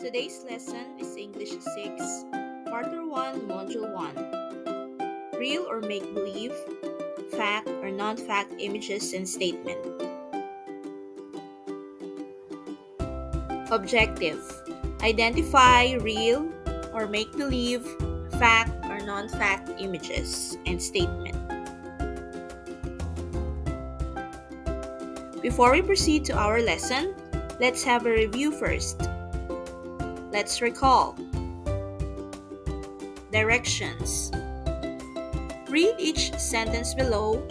Today's lesson is English 6, Quarter 1, Module 1. Real or make-believe, fact or non-fact images and statement. Objective: identify real or make-believe, fact or non-fact images and statement. Before we proceed to our lesson, let's have a review first. Let's recall. Directions. Read each sentence below.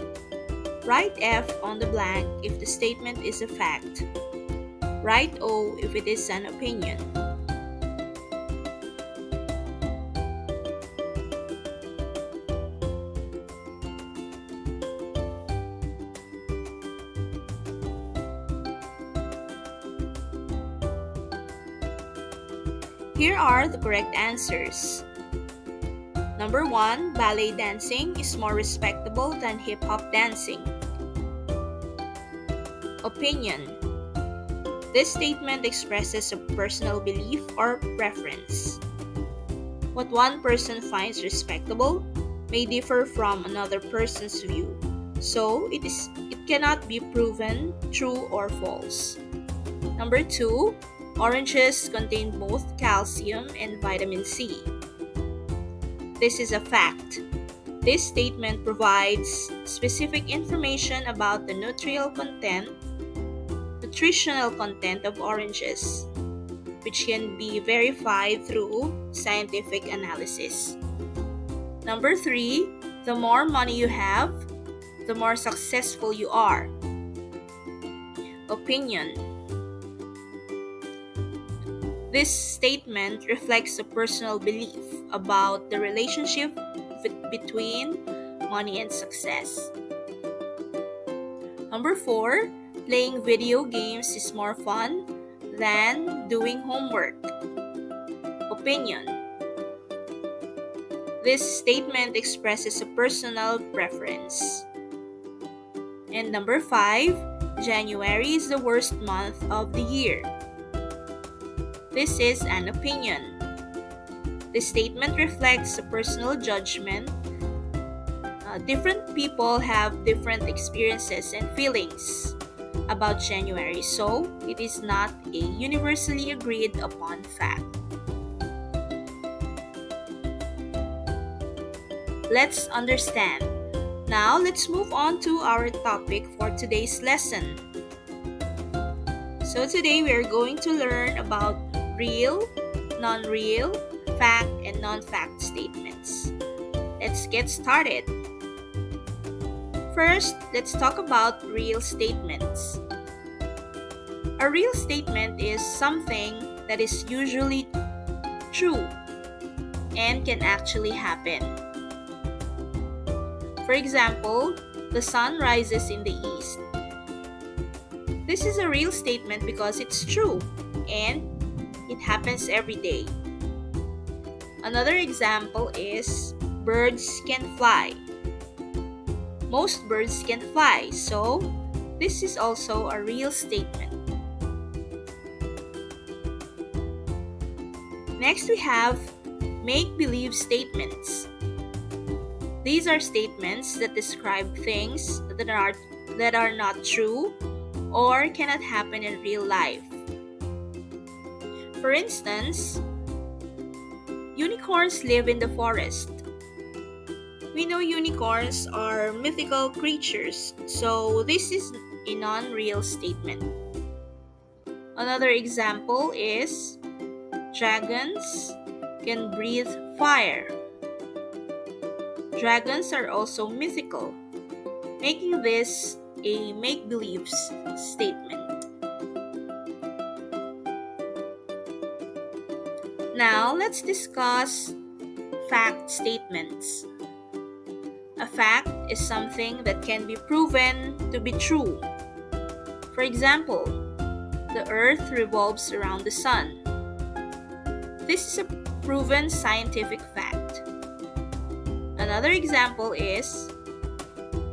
Write F on the blank if the statement is a fact. Write O if it is an opinion. Here are the correct answers. Number 1, ballet dancing is more respectable than hip-hop dancing. Opinion. This statement expresses a personal belief or preference. What one person finds respectable may differ from another person's view, so it cannot be proven true or false. Number 2, oranges contain both calcium and vitamin C. This is a fact. This statement provides specific information about the nutritional content of oranges, which can be verified through scientific analysis. Number 3, the more money you have, the more successful you are. Opinion. This statement reflects a personal belief about the relationship between money and success. Number 4, playing video games is more fun than doing homework. Opinion. This statement expresses a personal preference. And number 5, January is the worst month of the year. This is an opinion. This statement reflects a personal judgment. Different people have different experiences and feelings about January, so it is not a universally agreed upon fact. Let's understand. Now, let's move on to our topic for today's lesson. So today we are going to learn about real, non-real, fact, and non-fact statements. Let's get started. First, let's talk about real statements. A real statement is something that is usually true and can actually happen. For example, the sun rises in the east. This is a real statement because it's true and it happens every day. Another example is birds can fly. Most birds can fly, so this is also a real statement. Next, we have make-believe statements. These are statements that describe things that are not true or cannot happen in real life. For instance, unicorns live in the forest. We know unicorns are mythical creatures, so this is a non-real statement. Another example is dragons can breathe fire. Dragons are also mythical, making this a make-believe statement. Now, let's discuss fact statements. A fact is something that can be proven to be true. For example, the earth revolves around the sun. This is a proven scientific fact. Another example is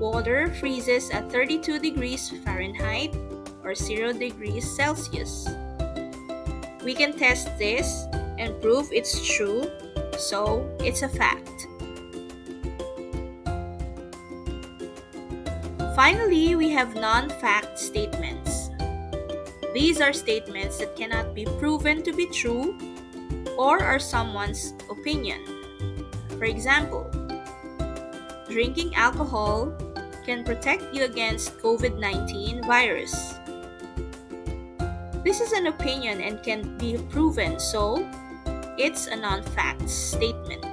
water freezes at 32 degrees Fahrenheit or 0 degrees Celsius. We can test this and prove it's true, so it's a fact. Finally, we have non-fact statements. These are statements that cannot be proven to be true or are someone's opinion. For example, drinking alcohol can protect you against COVID-19 virus. This is an opinion and can be proven, so it's a non-fact statement.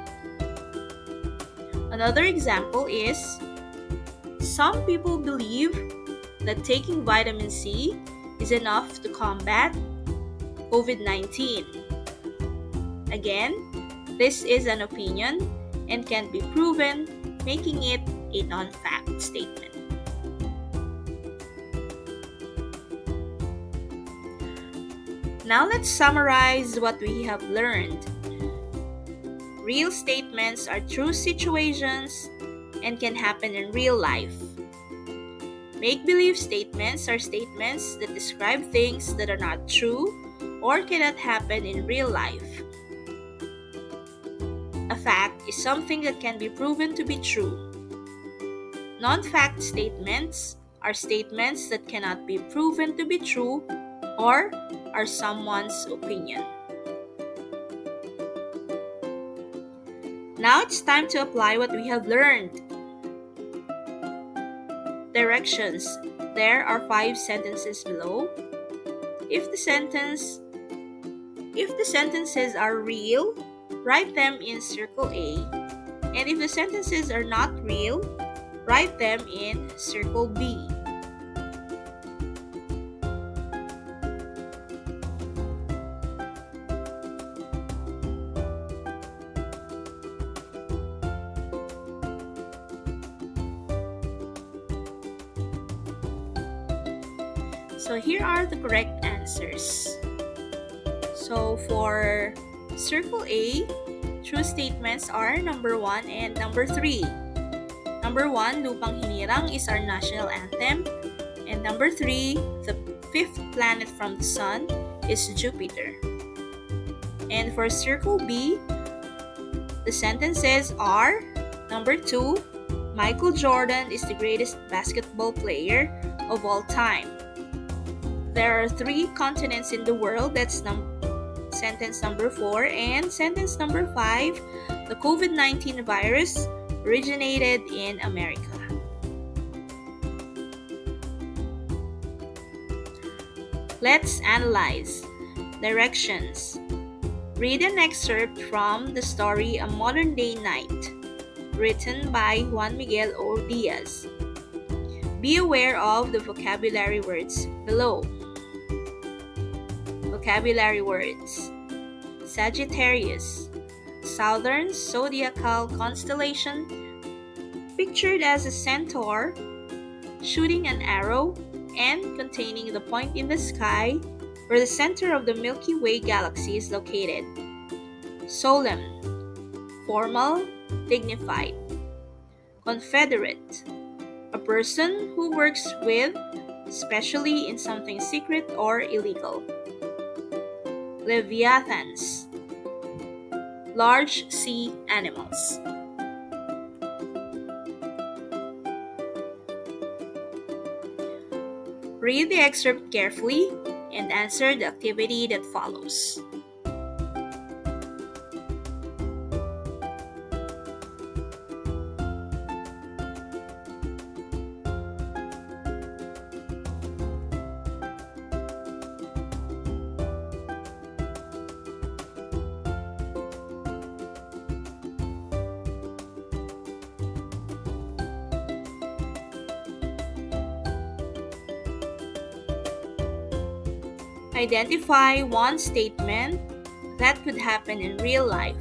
Another example is, some people believe that taking vitamin C is enough to combat COVID-19. Again, this is an opinion and can be proven, making it a non-fact statement. Now let's summarize what we have learned. Real statements are true situations and can happen in real life. Make-believe statements are statements that describe things that are not true or cannot happen in real life. A fact is something that can be proven to be true. Non-fact statements are statements that cannot be proven to be true or are someone's opinion. Now it's time to apply what we have learned. Directions. There are 5 sentences below. If the sentences are real, write them in circle A. And if the sentences are not real, write them in circle B. So here are the correct answers. So for circle A, true statements are number 1 and number 3. Number 1, Lupang Hinirang is our national anthem. And number 3, the 5th planet from the sun is Jupiter. And for circle B, the sentences are number 2, Michael Jordan is the greatest basketball player of all time. There are 3 continents in the world, that's sentence number 4, and sentence number 5, the COVID-19 virus originated in America. Let's analyze. Directions. Read an excerpt from the story A Modern Day Night, written by Juan Miguel O. Diaz. Be aware of the vocabulary words below. Vocabulary words: Sagittarius, southern zodiacal constellation, pictured as a centaur shooting an arrow and containing the point in the sky where the center of the Milky Way galaxy is located. Solemn, formal, dignified. Confederate, a person who works with, especially in something secret or illegal. Leviathans, large sea animals. Read the excerpt carefully and answer the activity that follows. Identify one statement that could happen in real life.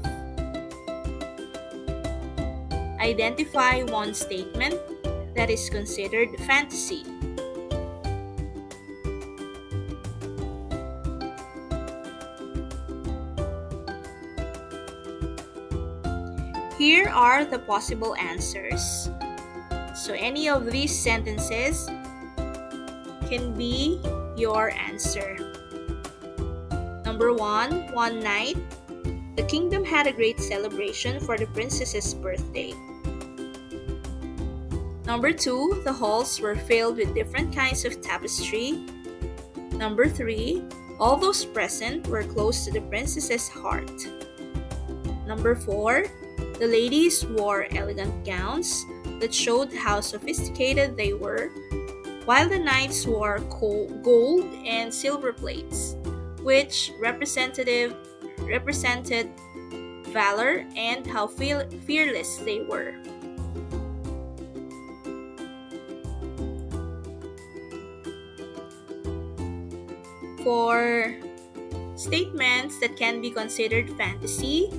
Identify one statement that is considered fantasy. Here are the possible answers. So any of these sentences can be your answer. Number 1, one night, the kingdom had a great celebration for the princess's birthday. Number 2, the halls were filled with different kinds of tapestry. Number 3, all those present were close to the princess's heart. Number 4, the ladies wore elegant gowns that showed how sophisticated they were, while the knights wore gold and silver plates, which represented valor and how fearless they were. For statements that can be considered fantasy,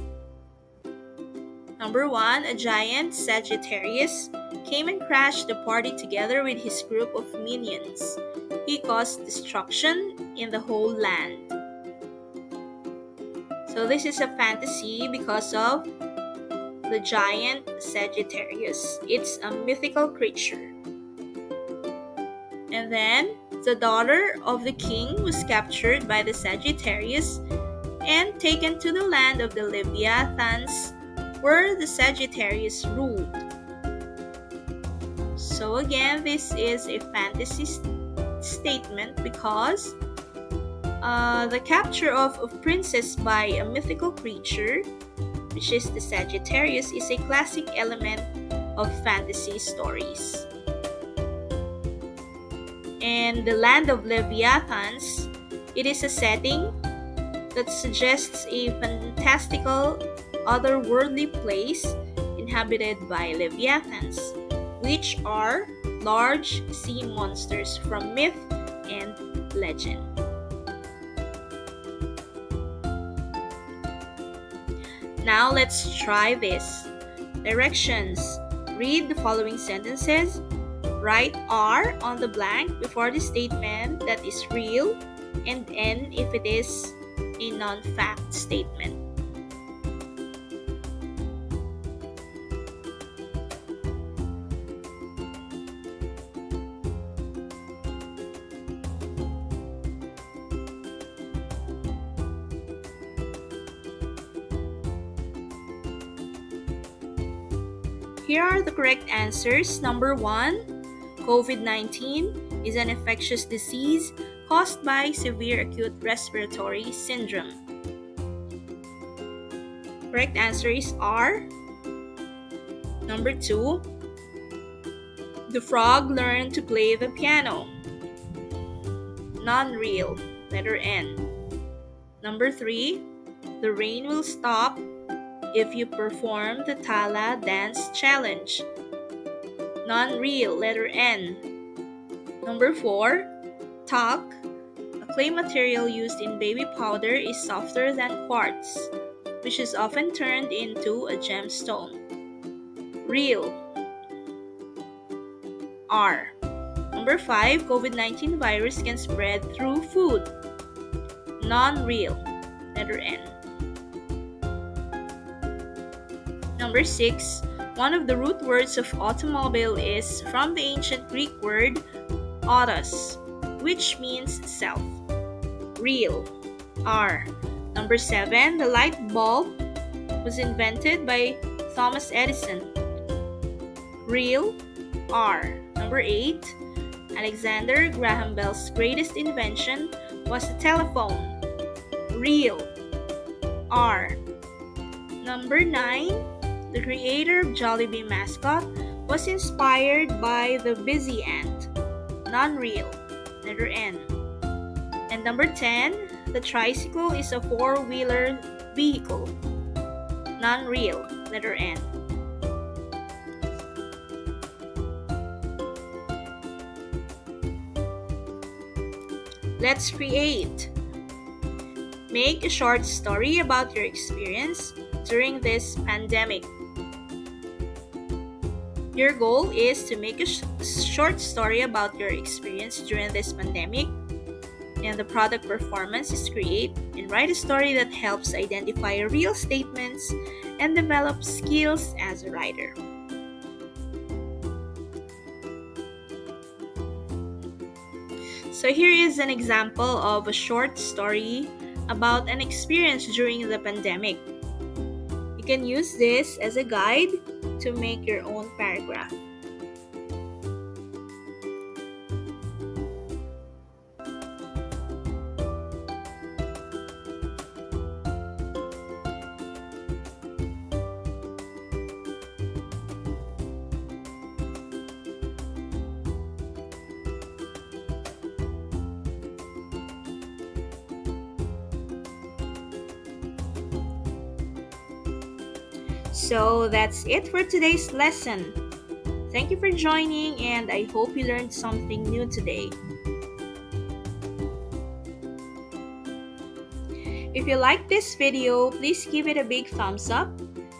number 1, a giant Sagittarius came and crashed the party together with his group of minions. He caused destruction in the whole land. So this is a fantasy because of the giant Sagittarius. It's a mythical creature. And then, the daughter of the king was captured by the Sagittarius and taken to the land of the Leviathans, where the Sagittarius ruled. So again, this is a fantasy statement because the capture of a princess by a mythical creature, which is the Sagittarius, is a classic element of fantasy stories. And the land of Leviathans, it is a setting that suggests a fantastical, otherworldly place inhabited by Leviathans, which are large sea monsters from myth and legend. Now let's try this. Directions. Read the following sentences. Write R on the blank before the statement that is real and N if it is a non-fact statement. Here are the correct answers. Number 1, COVID-19 is an infectious disease caused by severe acute respiratory syndrome. Correct answer is R. Number 2, the frog learned to play the piano. Non-real, letter N. Number 3, the rain will stop if you perform the Tala dance challenge. Non-real, letter N. Number 4, talc, a clay material used in baby powder, is softer than quartz, which is often turned into a gemstone. Real, R. Number 5, COVID-19 virus can spread through food. Non-real, letter N. Number 6, one of the root words of automobile is from the ancient Greek word autos, which means self. Real, R. Number 7, the light bulb was invented by Thomas Edison. Real, R. Number 8, Alexander Graham Bell's greatest invention was the telephone. Real, R. Number 9, the creator of Jollibee mascot was inspired by the busy ant. Non-real, letter N. And number 10, the tricycle is a four-wheeler vehicle. Non-real, letter N. Let's create. Make a short story about your experience during this pandemic. Your goal is to make a short story about your experience during this pandemic, and the product performance is create and write a story that helps identify real statements and develop skills as a writer. So here is an example of a short story about an experience during the pandemic. You can use this as a guide to make your own paragraph. So that's it for today's lesson. Thank you for joining, and I hope you learned something new today. If you like this video, please give it a big thumbs up,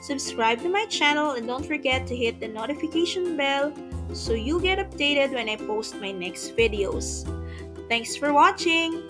subscribe to my channel, and don't forget to hit the notification bell so you get updated when I post my next videos. Thanks for watching!